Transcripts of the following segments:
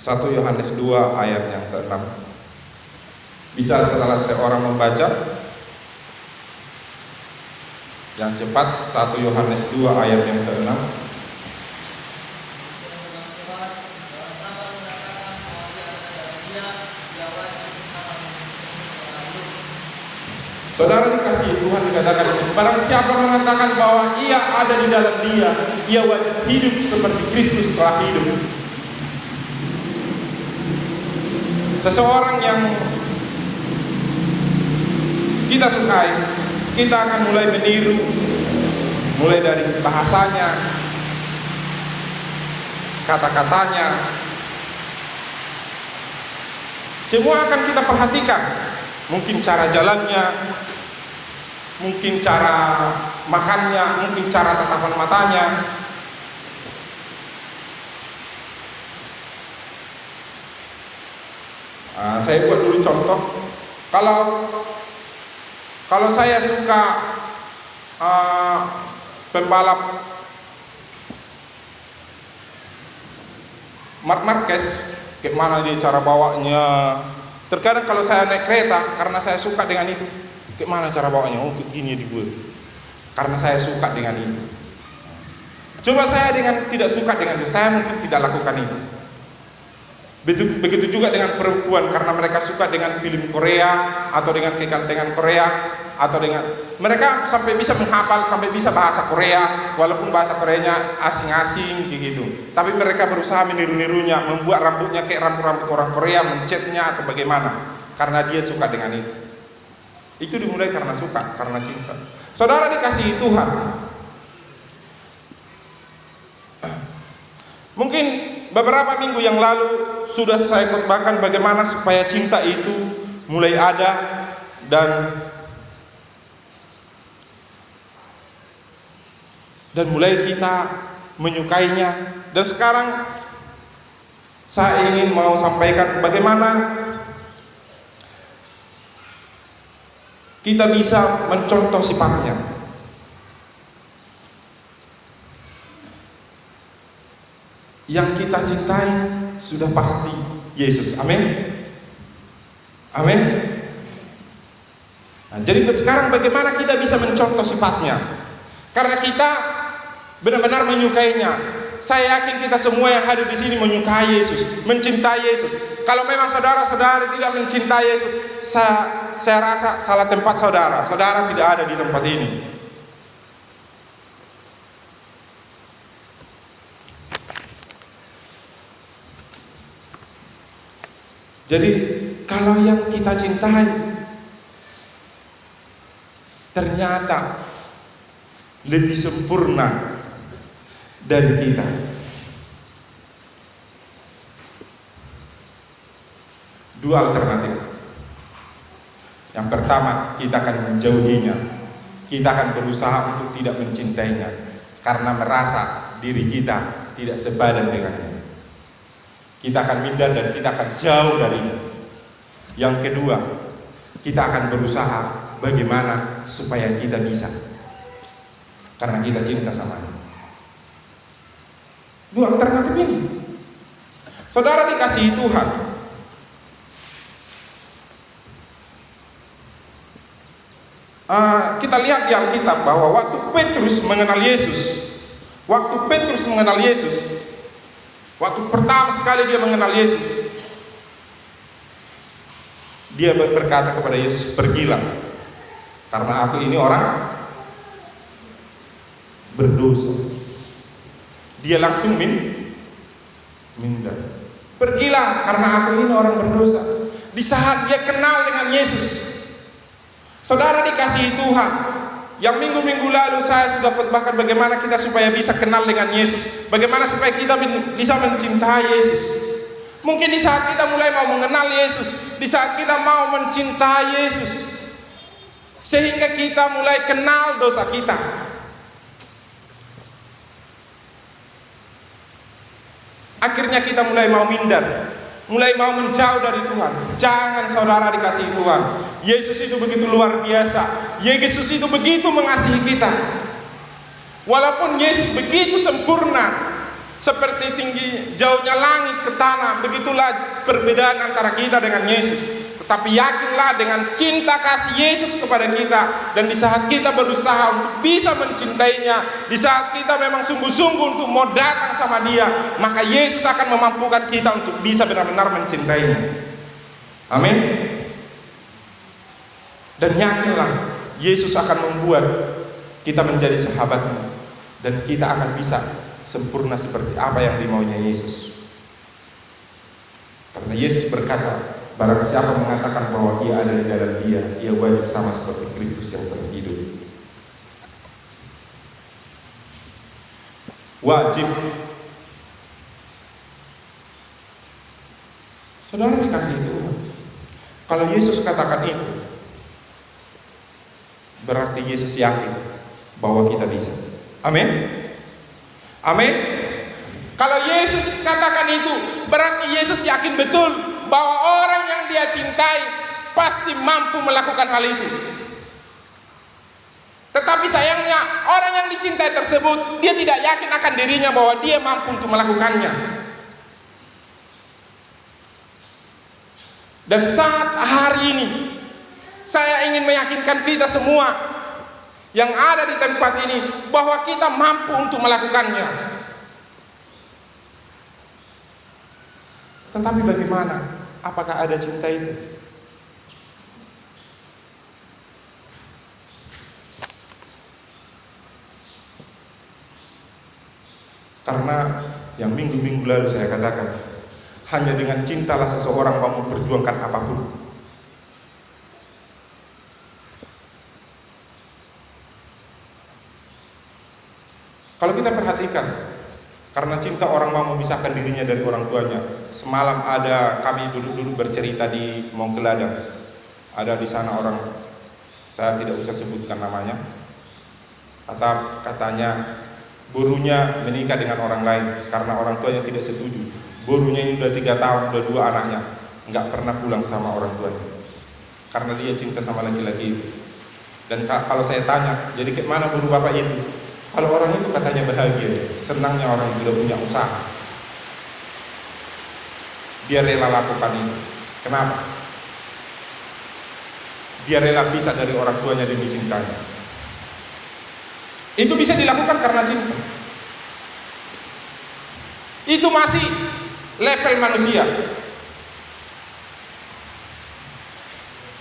1 Yohanes 2 ayat yang ke-6. Bisa setelah seorang membaca yang cepat, 1 Yohanes 2 ayat yang ke-6. Saudara dikasihi Tuhan, dikatakan barang siapa mengatakan bahwa ia ada di dalam Dia, ia wajib hidup seperti Kristus telah hidup. Seseorang yang kita sukai, kita akan mulai meniru, mulai dari bahasanya, kata-katanya, semua akan kita perhatikan. Mungkin cara jalannya, mungkin cara makannya, mungkin cara tatapan matanya. Saya buat dulu contoh. Kalau saya suka pembalap Marc Marquez, kayak mana dia cara bawanya. Terkadang kalau saya naik kereta, karena saya suka dengan itu, kayak mana cara bawanya, oh begini di gue, karena saya suka dengan itu. Coba saya tidak suka dengan itu, saya mungkin tidak lakukan itu. Begitu juga dengan perempuan, karena mereka suka dengan film Korea atau dengan kegantengan Korea, atau dengan mereka sampai bisa menghafal, sampai bisa bahasa Korea, walaupun bahasa Koreanya asing-asing gitu. Tapi mereka berusaha meniru-nirunya, membuat rambutnya kayak rambut-rambut orang Korea, mencetnya atau bagaimana, karena dia suka dengan itu. Itu dimulai karena suka, karena cinta. Saudara dikasihi Tuhan, mungkin beberapa minggu yang lalu sudah saya khotbahkan bagaimana supaya cinta itu mulai ada dan mulai kita menyukainya. Dan sekarang saya ingin mau sampaikan bagaimana kita bisa mencontoh sifatnya. Yang kita cintai sudah pasti Yesus. Amin. Amin. Nah, jadi sekarang bagaimana kita bisa mencontoh sifatnya? Karena kita benar-benar menyukainya. Saya yakin kita semua yang hadir di sini menyukai Yesus, mencintai Yesus. Kalau memang saudara-saudari tidak mencintai Yesus, saya rasa salah tempat saudara. Saudara tidak ada di tempat ini. Jadi kalau yang kita cintai ternyata lebih sempurna dari kita, dua alternatif. Yang pertama, kita akan menjauhinya, kita akan berusaha untuk tidak mencintainya karena merasa diri kita tidak sepadan dengannya. Kita akan minder dan kita akan jauh darinya. Yang kedua, kita akan berusaha bagaimana supaya kita bisa, karena kita cinta sama dia. Dua alternatif ini. Saudara dikasihi Tuhan, kita lihat di Alkitab bahwa waktu Petrus mengenal Yesus, waktu pertama sekali dia mengenal Yesus, dia berkata kepada Yesus, "Pergilah, karena aku ini orang berdosa." Dia langsung minder. Pergilah, karena aku ini orang berdosa. Di saat dia kenal dengan Yesus. Saudara dikasihi Tuhan, yang minggu-minggu lalu saya sudah khotbahkan bagaimana kita supaya bisa kenal dengan Yesus, bagaimana supaya kita bisa mencintai Yesus. Mungkin di saat kita mulai mau mengenal Yesus, di saat kita mau mencintai Yesus, sehingga kita mulai kenal dosa kita, akhirnya kita mulai mau minder, mulai mau menjauh dari Tuhan. Jangan, saudara dikasihi Tuhan, Yesus itu begitu luar biasa. Yesus itu begitu mengasihi kita. Walaupun Yesus begitu sempurna, Seperti tinggi jauhnya langit ke tanah, begitulah perbedaan antara kita dengan Yesus. Tetapi yakinlah dengan cinta kasih Yesus kepada kita, dan di saat kita berusaha untuk bisa mencintainya, di saat kita memang sungguh-sungguh untuk mau datang sama Dia, maka Yesus akan memampukan kita untuk bisa benar-benar mencintainya. Amin. Dan yakinlah Yesus akan membuat kita menjadi sahabatnya, dan kita akan bisa sempurna seperti apa yang dimaunya Yesus. Karena Yesus berkata, barang siapa mengatakan bahwa ia ada di dalam Dia, ia wajib sama seperti Kristus yang telah hidup. Wajib. Saudara dikasih Tuhan. Kalau Yesus katakan itu, berarti Yesus yakin bahwa kita bisa. Amin. Amin. Kalau Yesus katakan itu, berarti Yesus yakin betul bahwa orang yang Dia cintai pasti mampu melakukan hal itu. Tetapi sayangnya orang yang dicintai tersebut, dia tidak yakin akan dirinya bahwa dia mampu untuk melakukannya. Dan saat hari ini saya ingin meyakinkan kita semua yang ada di tempat ini bahwa kita mampu untuk melakukannya. Tetapi bagaimana? Apakah ada cinta itu? Karena yang minggu-minggu lalu saya katakan, hanya dengan cintalah seseorang mau memperjuangkan apapun. Kalau kita perhatikan, karena cinta orang mau memisahkan dirinya dari orang tuanya. Semalam ada kami duduk-duduk bercerita di Mongkeladang. Ada di sana orang, saya tidak usah sebutkan namanya. Katanya gurunya menikah dengan orang lain karena orang tuanya tidak setuju. Gurunya ini udah 3 tahun, udah 2 anaknya, nggak pernah pulang sama orang tuanya karena dia cinta sama laki-laki itu. Dan kalau saya tanya, jadi ke mana guru bapak itu? Kalau orang itu katanya bahagia, senangnya orang yang tidak punya usaha, dia rela lakukan itu. Kenapa? Dia rela pisah dari orang tuanya demi cintanya. Itu bisa dilakukan karena cinta. Itu masih level manusia.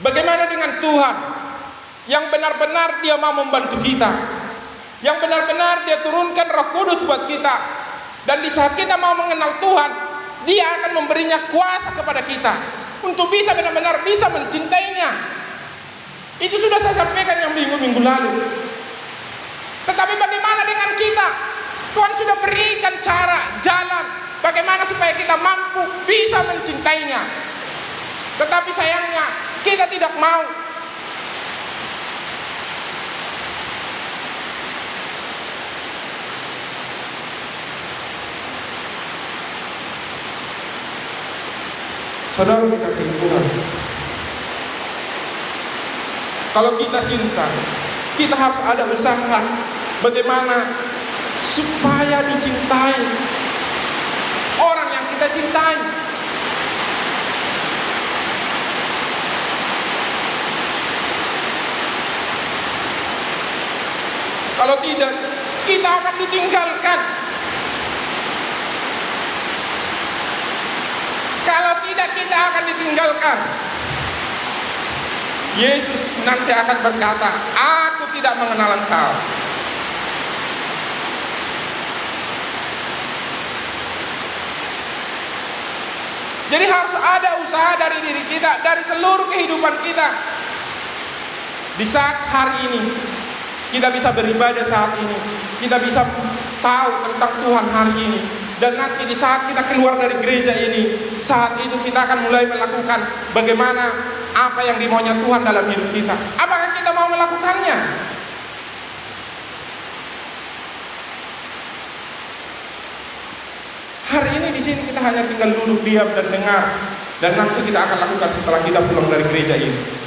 Bagaimana dengan Tuhan yang benar-benar Dia mau membantu kita, yang benar-benar Dia turunkan Roh Kudus buat kita, dan di saat kita mau mengenal Tuhan, Dia akan memberinya kuasa kepada kita untuk bisa benar-benar bisa mencintainya. Itu sudah saya sampaikan yang minggu-minggu lalu. Tetapi bagaimana dengan kita? Tuhan sudah berikan cara, jalan bagaimana supaya kita mampu bisa mencintainya. Tetapi sayangnya kita tidak mau. Saudara dikasihi Tuhan, kalau kita cinta, kita harus ada usaha bagaimana supaya dicintai orang yang kita cintai. Kalau tidak, kita akan ditinggalkan. Kalau tidak, kita akan ditinggalkan. Yesus nanti akan berkata, aku tidak mengenal engkau. Jadi harus ada usaha dari diri kita, dari seluruh kehidupan kita. Di saat hari ini kita bisa beribadah, saat ini kita bisa tahu tentang Tuhan hari ini, dan nanti di saat kita keluar dari gereja ini, saat itu kita akan mulai melakukan bagaimana apa yang dimaunya Tuhan dalam hidup kita. Apakah kita mau melakukannya? Hari ini di sini kita hanya tinggal duduk diam dan dengar, dan nanti kita akan lakukan setelah kita pulang dari gereja ini.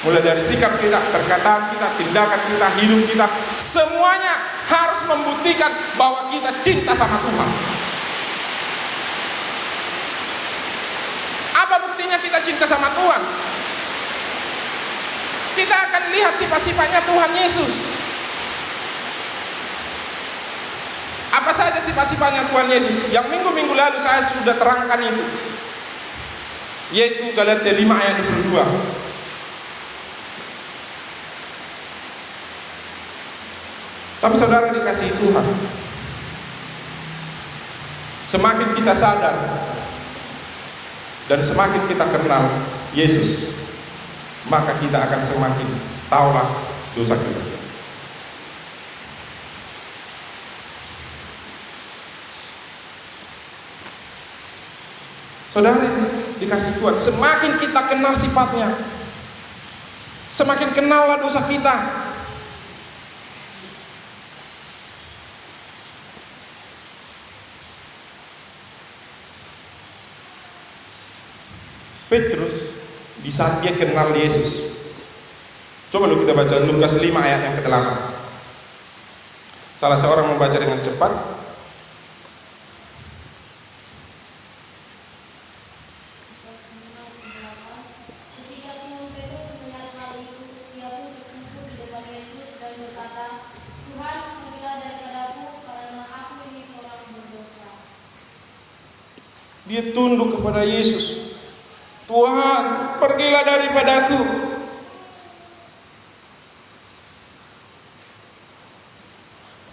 Mulai dari sikap kita, perkataan kita, tindakan kita, hidup kita, semuanya harus membuktikan bahwa kita cinta sama Tuhan. Apa buktinya kita cinta sama Tuhan? Kita akan lihat sifat-sifatnya Tuhan Yesus. Apa saja sifat-sifatnya Tuhan Yesus? Yang minggu-minggu lalu saya sudah terangkan itu, yaitu Galatia 5 ayat 22. Tapi saudara dikasihi Tuhan, semakin kita sadar dan semakin kita kenal Yesus, maka kita akan semakin tahulah dosa kita. Saudara dikasih Tuhan, semakin kita kenal sifatnya, semakin kenallah dosa kita. Petrus di saat dia kenal Yesus, coba dulu kita baca Lukas 5 ayat yang ke-8. Salah seorang membaca dengan cepat. Ketika Simon Petrus mendengar hal itu, ia pun tersungkur di depan Yesus dan berkata, Tuhan, pergilah daripadaku, karena aku ini seorang berdosa. Dia tunduk kepada Yesus. Tuhan, pergilah daripadaku.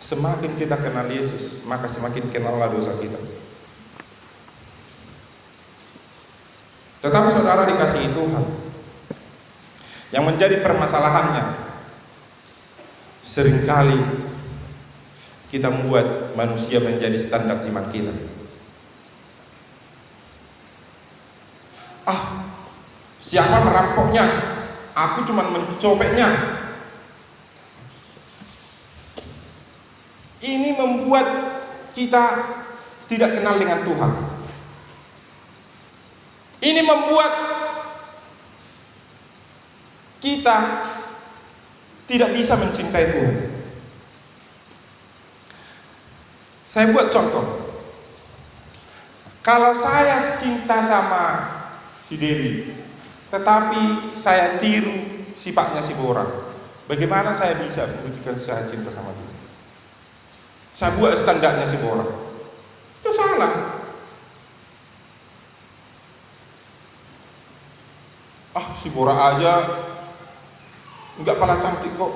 Semakin kita kenal Yesus, maka semakin kenallah dosa kita. Tetapi saudara dikasihi Tuhan, yang menjadi permasalahannya, seringkali kita membuat manusia menjadi standar iman kita. Siapa merampoknya? Aku cuma mencopetnya. Ini membuat kita tidak kenal dengan Tuhan. Ini membuat kita tidak bisa mencintai Tuhan. Saya buat contoh. Kalau saya cinta sama si Dewi, tetapi saya tiru sifatnya si Bora, bagaimana saya bisa membuktikan saya cinta sama dia? Saya buat standarnya si Bora, itu salah. Si Bora aja nggak kalah cantik kok,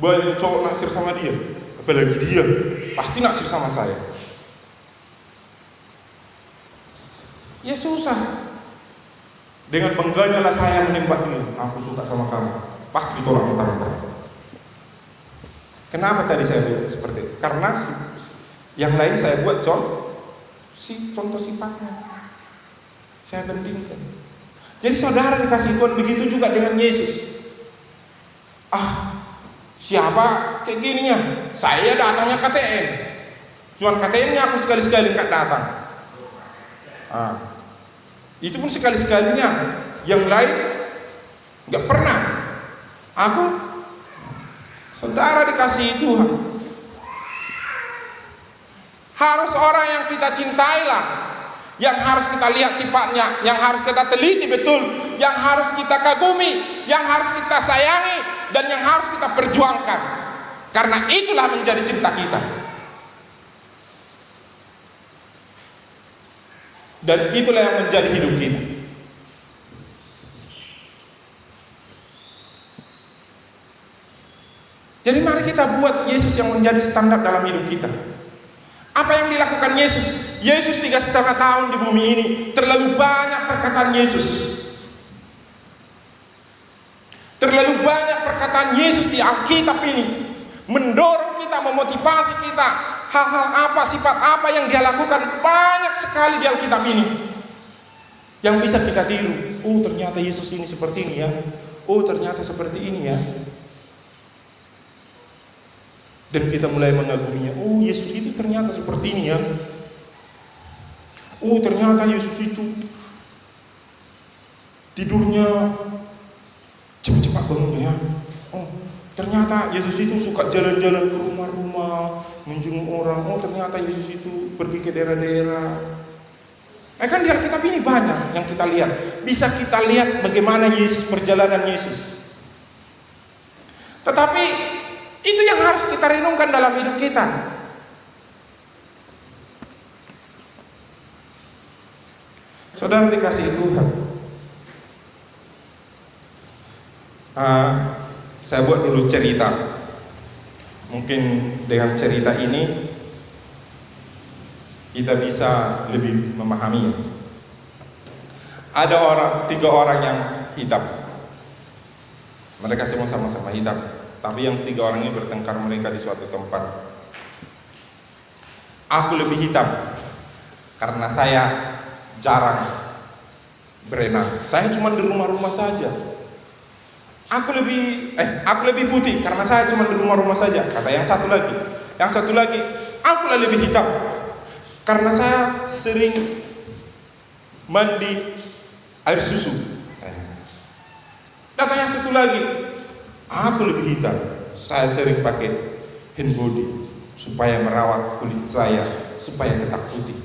banyak cowok naksir sama dia, apalagi dia pasti naksir sama saya. Ya susah. Dengan bangganya lah saya menembak dia, aku suka sama kamu, pasti ditolak mentah-mentah. Kenapa tadi saya bilang seperti itu? Karena yang lain saya buat contoh sifatnya, saya bandingkan. Jadi saudara dikasih Tuhan, begitu juga dengan Yesus. Siapa kayak gininya? Saya datangnya KTM, cuman KTM-nya aku sekali-sekali nggak datang. Itu pun sekali-sekalinya, yang lain nggak pernah. Aku, saudara dikasihi Tuhan, harus orang yang kita cintailah, yang harus kita lihat sifatnya, yang harus kita teliti betul, yang harus kita kagumi, yang harus kita sayangi, dan yang harus kita perjuangkan. Karena itulah menjadi cinta kita. Dan itulah yang menjadi hidup kita. Jadi mari kita buat Yesus yang menjadi standar dalam hidup kita. Apa yang dilakukan Yesus? Yesus 3,5 tahun di bumi ini, terlalu banyak perkataan Yesus. Terlalu banyak perkataan Yesus di Alkitab ini mendorong kita, memotivasi kita. Hal-hal apa, sifat apa yang dia lakukan, banyak sekali di Alkitab ini yang bisa kita tiru. Ternyata Yesus ini seperti ini ya. Ternyata seperti ini ya. Dan kita mulai mengaguminya. Yesus itu ternyata seperti ini ya. Ternyata Yesus itu tidurnya cepat-cepat bangunnya ya. ternyata Yesus itu suka jalan-jalan ke rumah-rumah, menjenguk orang. Oh, ternyata Yesus itu pergi ke daerah-daerah. Kan di Alkitab ini banyak yang kita lihat. Bisa kita lihat bagaimana Yesus, perjalanan Yesus. Tetapi itu yang harus kita renungkan dalam hidup kita. Saudara dikasihi Tuhan, saya buat dulu cerita. Mungkin dengan cerita ini kita bisa lebih memahami. Ada tiga orang yang hitam. Mereka semua sama-sama hitam, tapi yang tiga orang ini bertengkar mereka di suatu tempat. Aku lebih hitam karena saya jarang berenang. Saya cuma di rumah-rumah saja. Aku lebih putih karena saya cuma di rumah-rumah saja. Kata yang satu lagi. Yang satu lagi, aku lebih hitam karena saya sering mandi air susu. Kata yang satu lagi, aku lebih hitam, saya sering pakai hand body supaya merawat kulit saya supaya tetap putih.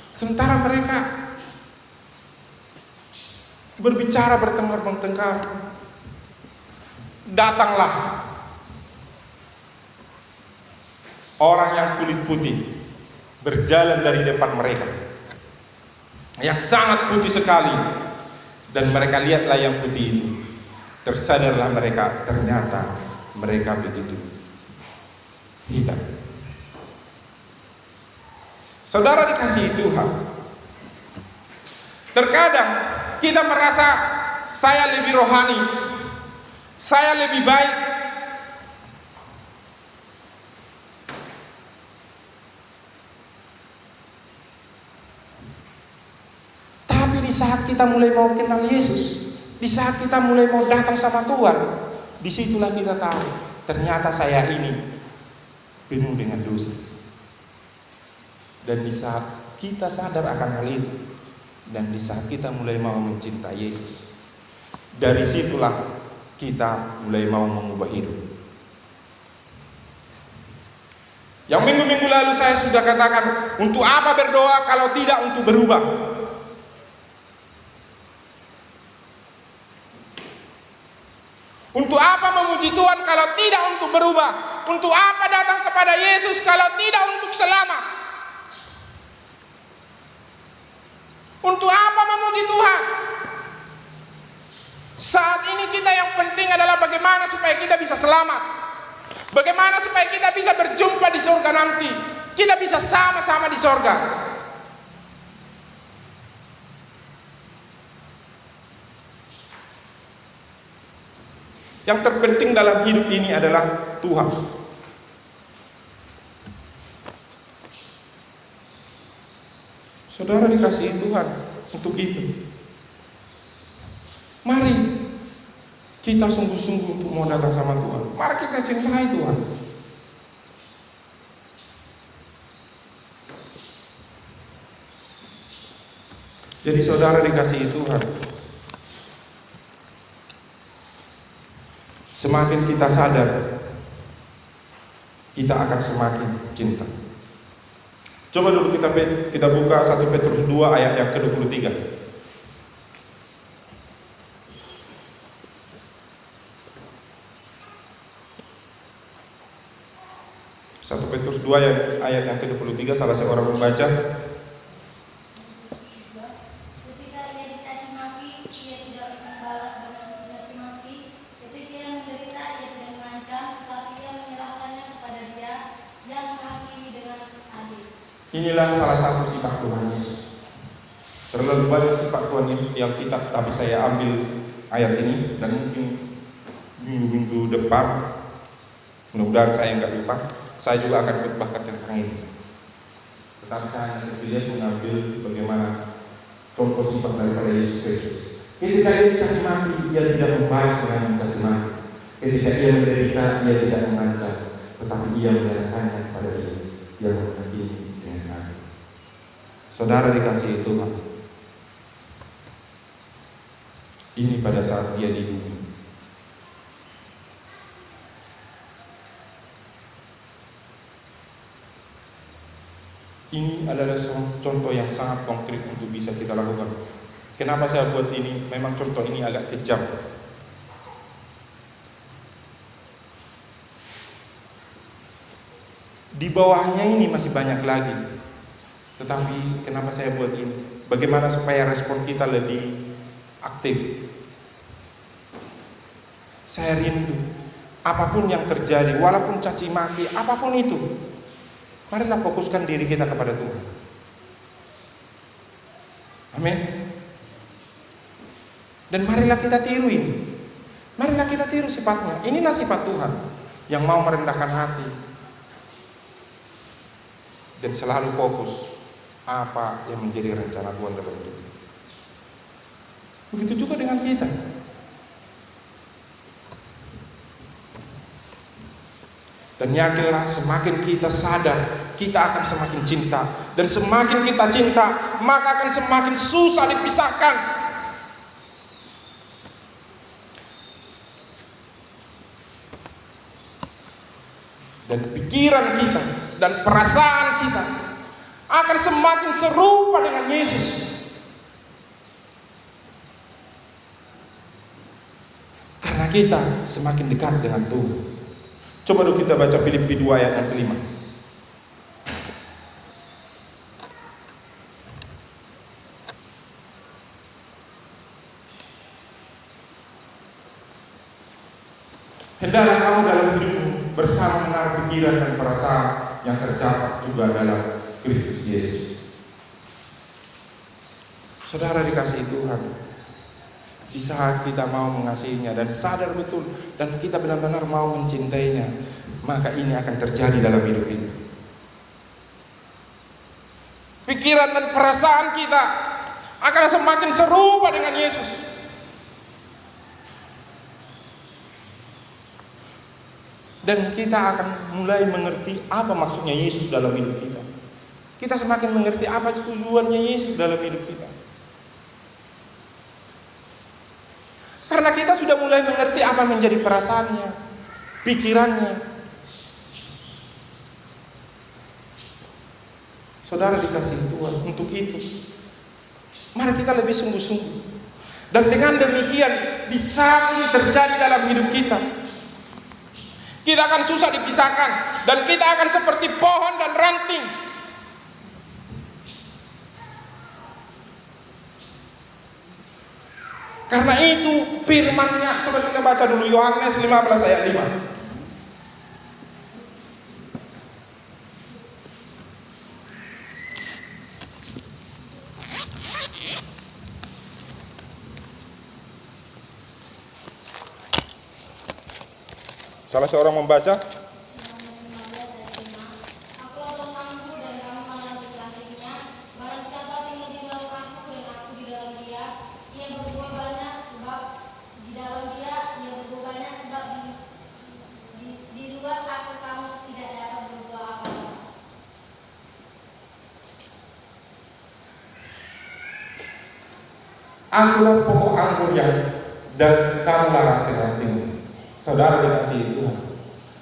Sementara mereka berbicara bertengkar, datanglah orang yang kulit putih berjalan dari depan mereka, yang sangat putih sekali, dan mereka lihatlah yang putih itu. Tersadarlah mereka, ternyata mereka begitu hitam. Saudara dikasihi Tuhan, terkadang kita merasa saya lebih rohani, saya lebih baik. Tapi di saat kita mulai mau kenal Yesus, di saat kita mulai mau datang sama Tuhan, disitulah kita tahu ternyata saya ini penuh dengan dosa. Dan di saat kita sadar akan hal itu, dan di saat kita mulai mau mencintai Yesus, dari situlah kita mulai mau mengubah hidup. Yang minggu-minggu lalu saya sudah katakan, untuk apa berdoa kalau tidak untuk berubah? Untuk apa memuji Tuhan kalau tidak untuk berubah? Untuk apa datang kepada Yesus kalau tidak untuk selamat? Untuk apa memuji Tuhan? Saat ini kita yang penting adalah bagaimana supaya kita bisa selamat. Bagaimana supaya kita bisa berjumpa di surga nanti. Kita bisa sama-sama di surga. Yang terpenting dalam hidup ini adalah Tuhan. Saudara dikasihi Tuhan, untuk itu mari kita sungguh-sungguh untuk mau datang sama Tuhan. Mari kita cintai Tuhan. Jadi saudara dikasihi Tuhan, semakin kita sadar, kita akan semakin cinta. Coba dulu kita buka 1 Petrus 2 ayat yang ke-23. 1 Petrus 2 ayat yang ke-23, salah seorang membaca. Ketika ia dicaci maki, ia tidak membalas dengan mencaci maki. Ketika ia menderita, ia tidak mengancam, tetapi ia menyerahkannya kepada Dia yang menghakimi dengan adil. Inilah salah satu sifat Tuhan Yesus. Terlalu banyak sifat Tuhan Yesus di Alkitab, tapi saya ambil ayat ini dan mungkin minggu-minggu depan, mudah-mudahan saya nggak lupa, saya juga akan khotbahkan tentang ini. Tetapi saya sepilihan mengambil bagaimana contoh sifat daripada Yesus Kristus. Ketika ia dicaci maki, ia tidak membalas dengan mencaci maki. Ketika ia menderita, ia tidak mengancam, tetapi ia menyerahkannya kepada Dia yang menghakimi dengan adil. Saudara dikasihi Tuhan, ini pada saat Dia di bumi. Ini adalah contoh yang sangat konkret untuk bisa kita lakukan. Kenapa saya buat ini? Memang contoh ini agak kejam. Di bawahnya ini masih banyak lagi. Tetapi kenapa saya buat ini? Bagaimana supaya respon kita lebih aktif? Saya rindu apapun yang terjadi, walaupun caci maki, apapun itu, marilah fokuskan diri kita kepada Tuhan. Amin. Dan marilah kita tiru ini. Marilah kita tiru sifatnya. Inilah sifat Tuhan yang mau merendahkan hati dan selalu fokus apa yang menjadi rencana Tuhan dalam hidup. Begitu juga dengan kita. Dan yakinlah, semakin kita sadar, kita akan semakin cinta. Dan semakin kita cinta, maka akan semakin susah dipisahkan. Dan pikiran kita dan perasaan kita akan semakin serupa dengan Yesus. Karena kita semakin dekat dengan Tuhan. Coba dulu kita baca Filipi 2 ayat yang kelima. Hendaklah kamu dalam hidupmu bersama menaruh pikiran dan perasaan yang tercatat juga dalam Kristus Yesus. Saudara dikasihi Tuhan, di saat kita mau mengasihinya dan sadar betul dan kita benar-benar mau mencintainya, maka ini akan terjadi dalam hidup kita. Pikiran dan perasaan kita akan semakin serupa dengan Yesus. Dan kita akan mulai mengerti apa maksudnya Yesus dalam hidup kita. Kita semakin mengerti apa tujuannya Yesus dalam hidup kita. Karena kita sudah mulai mengerti apa menjadi perasaannya, pikirannya. Saudara dikasihi Tuhan, untuk itu mari kita lebih sungguh-sungguh. Dan dengan demikian, di saat ini terjadi dalam hidup kita, kita akan susah dipisahkan. Dan kita akan seperti pohon dan ranting. Karena itu firman-Nya, coba kita baca dulu Yohanes 15 ayat 5. Salah seorang membaca. Akulah pokok anggur yang dan kamulah ranting-ranting. Saudara dikasihi Tuhan,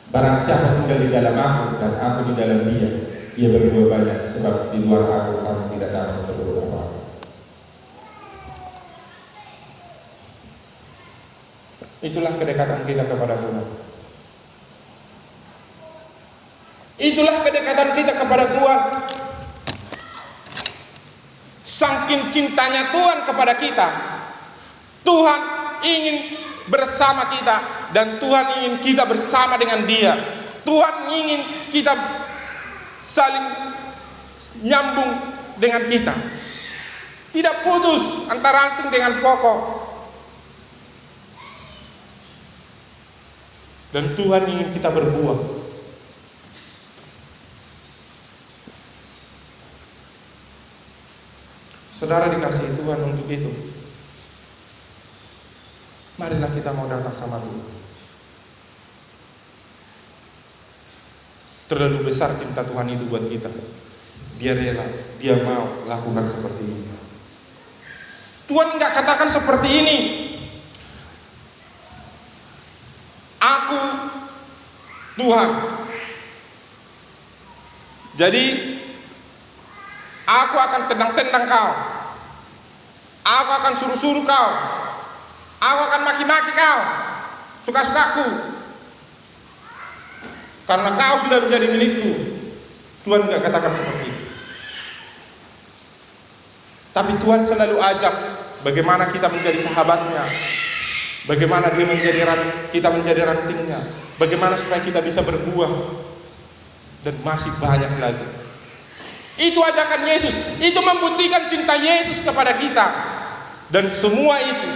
barang siapa tinggal di dalam aku dan aku di dalam dia, ia berbuah banyak, sebab di luar aku kamu tidak dapat berbuat apa-apa. Itulah kedekatan kita kepada Tuhan. Itulah kedekatan kita kepada Tuhan. Saking cintanya Tuhan kepada kita, Tuhan ingin bersama kita dan Tuhan ingin kita bersama dengan Dia. Tuhan ingin kita saling nyambung dengan kita, tidak putus antara ranting dengan pokok. Dan Tuhan ingin kita berbuah. Saudara dikasihi Tuhan, untuk itu marilah kita mau datang sama Tuhan. Terlalu besar cinta Tuhan itu buat kita. Dia rela, Dia mau lakukan seperti ini. Tuhan enggak katakan seperti ini, aku Tuhan. Jadi Aku akan tendang-tendang kau. Aku akan suruh-suruh kau. Aku akan maki-maki kau. Suka-sukaku. Karena kau sudah menjadi milikku. Tuhan tidak katakan seperti itu. Tapi Tuhan selalu ajak bagaimana kita menjadi sahabatnya. Bagaimana kita menjadi rantingnya. Bagaimana supaya kita bisa berbuah. Dan masih banyak lagi. Itu ajakan Yesus. Itu membuktikan cinta Yesus kepada kita. Dan semua itu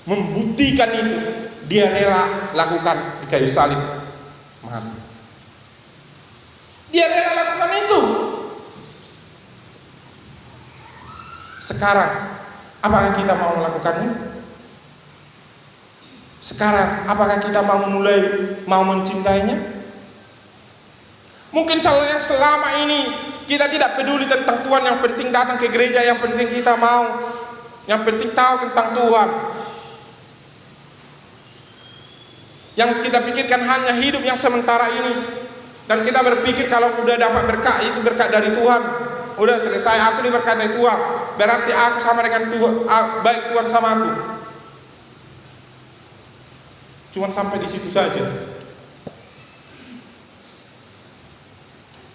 membuktikan itu. Dia rela lakukan di kayu salib. Mati. Dia rela lakukan itu. Sekarang, apakah kita mau melakukannya? Sekarang, apakah kita mau mencintainya? Mungkin salahnya selama ini kita tidak peduli tentang Tuhan. Yang penting datang ke gereja, yang penting kita mau, yang penting tahu tentang Tuhan. Yang kita pikirkan hanya hidup yang sementara ini. Dan kita berpikir kalau udah dapat berkat, itu berkat dari Tuhan. Udah selesai, aku diberkati Tuhan. Berarti aku sama dengan Tuhan, baik Tuhan sama aku. Cuma sampai di situ saja.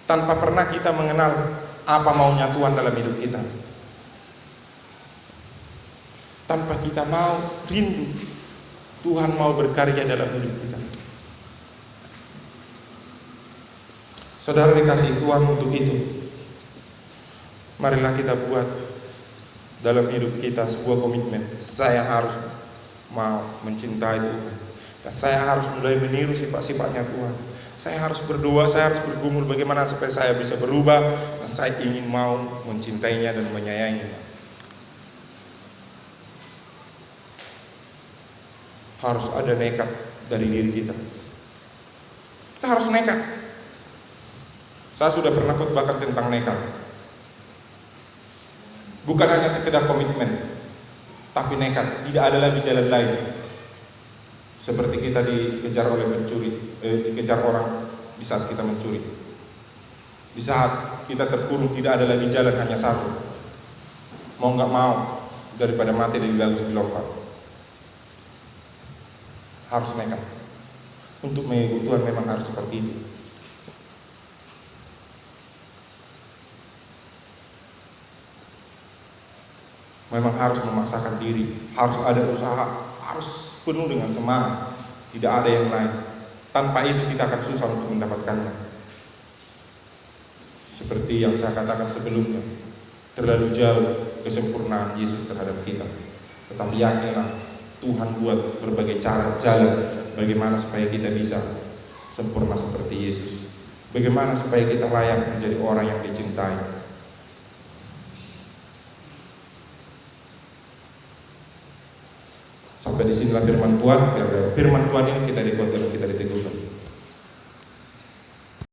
Tanpa pernah kita mengenal apa maunya Tuhan dalam hidup kita. Tanpa kita mau rindu Tuhan mau berkarya dalam hidup kita. Saudara dikasih Tuhan untuk itu. Marilah kita buat dalam hidup kita sebuah komitmen. Saya harus mau mencintai Tuhan. Dan saya harus mulai meniru sifat-sifatnya Tuhan. Saya harus berdoa, saya harus bergumul bagaimana supaya saya bisa berubah. Dan saya ingin mau mencintainya dan menyayanginya. Harus ada nekat dari diri kita. Kita harus nekat. Saya sudah pernah khotbahkan tentang nekat. Bukan hanya sekedar komitmen, tapi nekat. Tidak ada lagi jalan lain. Seperti kita dikejar oleh pencuri, dikejar orang di saat kita mencuri. Di saat kita terkurung tidak ada lagi jalan, hanya satu. Mau nggak mau, daripada mati lebih bagus dilompat. Harus nekat. Untuk mengikuti Tuhan memang harus seperti itu. Memang harus memaksakan diri, harus ada usaha, harus penuh dengan semangat. Tidak ada yang lain. Tanpa itu kita akan susah untuk mendapatkannya. Seperti yang saya katakan sebelumnya, terlalu jauh kesempurnaan Yesus terhadap kita. Tetapi yakinlah, Tuhan buat berbagai cara, jalan bagaimana supaya kita bisa sempurna seperti Yesus. Bagaimana supaya kita layak menjadi orang yang dicintai. Sampai di sinilah firman Tuhan. Firman Tuhan ini kita dikuatkan, kita diteguhkan.